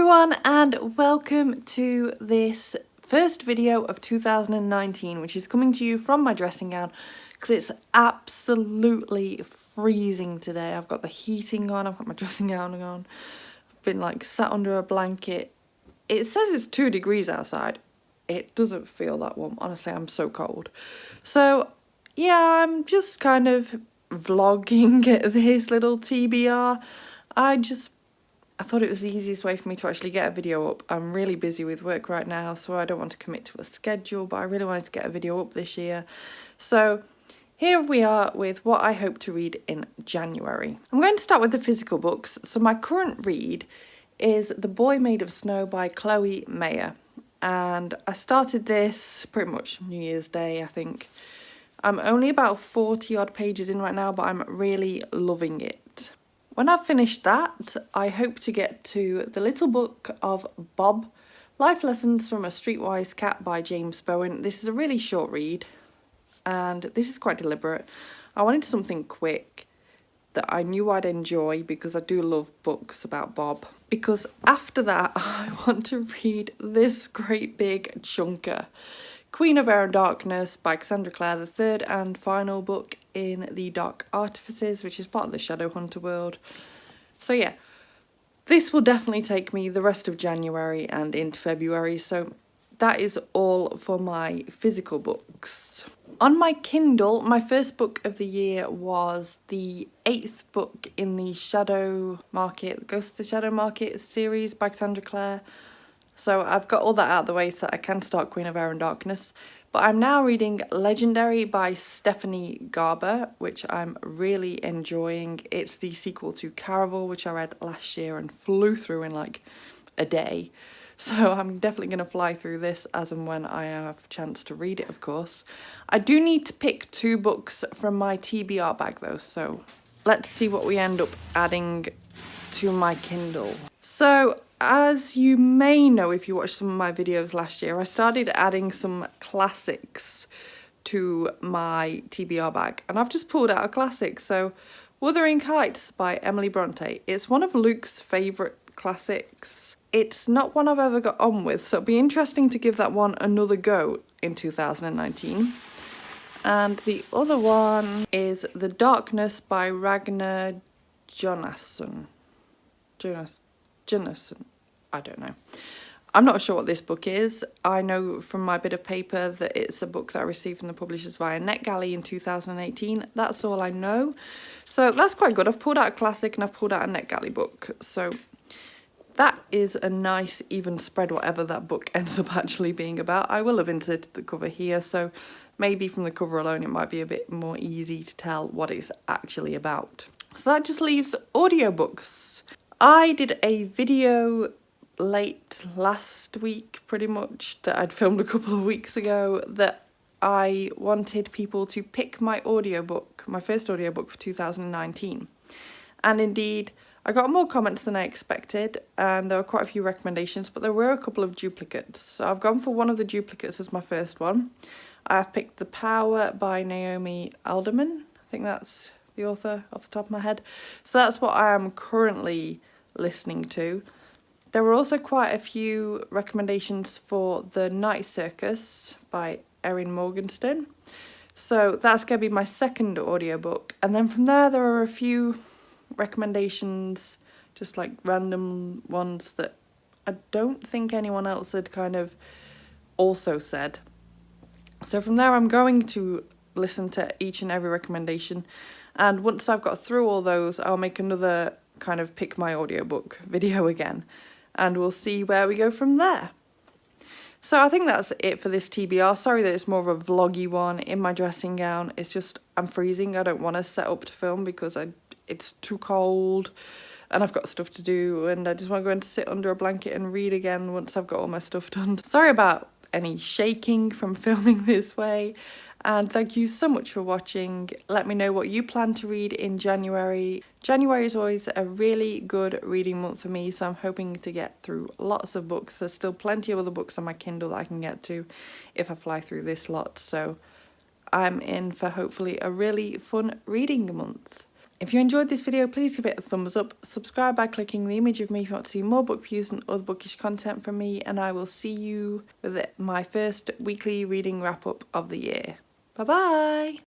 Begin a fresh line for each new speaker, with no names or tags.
everyone, and welcome to this first video of 2019, which is coming to you from my dressing gown because it's absolutely freezing today. I've got the heating on, I've got my dressing gown on, I've been like sat under a blanket. It says it's 2 degrees outside. It doesn't feel that warm, honestly. I'm so cold. So yeah, I'm just kind of vlogging this little TBR. I thought it was the easiest way for me to actually get a video up. I'm really busy with work right now, so I don't want to commit to a schedule, but I really wanted to get a video up this year. So here we are with what I hope to read in January. I'm going to start with the physical books. So my current read is The Boy Made of Snow by Chloe Meyer. And I started this pretty much New Year's Day, I think. I'm only about 40 odd pages in right now, but I'm really loving it. When I've finished that, I hope to get to The Little Book of Bob, Life Lessons from a Streetwise Cat by James Bowen. This is a really short read, and this is quite deliberate. I wanted something quick that I knew I'd enjoy because I do love books about Bob. Because after that, I want to read this great big chunker. Queen of Air and Darkness by Cassandra Clare, the third and final book in the Dark Artifices, which is part of the Shadowhunter world. So yeah, this will definitely take me the rest of January and into February, so that is all for my physical books. On my Kindle, my first book of the year was the 8th book in the Shadow Market, Ghost of the Shadow Market series by Cassandra Clare. So I've got all that out of the way so I can start Queen of Air and Darkness. But I'm now reading Legendary by Stephanie Garber, which I'm really enjoying. It's the sequel to Caraval, which I read last year and flew through in like a day. So I'm definitely going to fly through this as and when I have a chance to read it, of course. I do need to pick 2 books from my TBR bag though, so let's see what we end up adding to my Kindle. So as you may know if you watched some of my videos last year, I started adding some classics to my TBR bag, and I've just pulled out a classic. So Wuthering by Emily Brontë. It's one of Luke's favourite classics. It's not one I've ever got on with, so it'll be interesting to give that one another go in 2019. And the other one is The Darkness by Ragnar Jónasson. Jónasson. I don't know. I'm not sure what this book is. I know from my bit of paper that it's a book that I received from the publishers via NetGalley in 2018. That's all I know. So that's quite good. I've pulled out a classic and I've pulled out a NetGalley book. So that is a nice even spread, whatever that book ends up actually being about. I will have inserted the cover here, so maybe from the cover alone it might be a bit more easy to tell what it's actually about. So that just leaves audiobooks. I did a video late last week, pretty much, that I'd filmed a couple of weeks ago, that I wanted people to pick my audiobook, my first audiobook for 2019. And indeed, I got more comments than I expected, and there were quite a few recommendations, but there were a couple of duplicates. So I've gone for one of the duplicates as my first one. I've picked The Power by Naomi Alderman. I think that's the author off the top of my head. So that's what I am currently listening to. There were also quite a few recommendations for The Night Circus by Erin Morgenstern. So that's going to be my second audiobook. And then from there are a few recommendations, just like random ones that I don't think anyone else had kind of also said. So from there I'm going to listen to each and every recommendation. And once I've got through all those, I'll make another kind of pick my audiobook video again. And we'll see where we go from there. So I think that's it for this TBR. Sorry that it's more of a vloggy one in my dressing gown. It's just, I'm freezing. I don't want to set up to film because it's too cold and I've got stuff to do, and I just want to go and sit under a blanket and read again once I've got all my stuff done. Sorry about any shaking from filming this way. And thank you so much for watching. Let me know what you plan to read in January. January is always a really good reading month for me, so I'm hoping to get through lots of books. There's still plenty of other books on my Kindle that I can get to if I fly through this lot. So I'm in for hopefully a really fun reading month. If you enjoyed this video, please give it a thumbs up, subscribe by clicking the image of me if you want to see more book reviews and other bookish content from me, and I will see you with my first weekly reading wrap up of the year. Bye bye!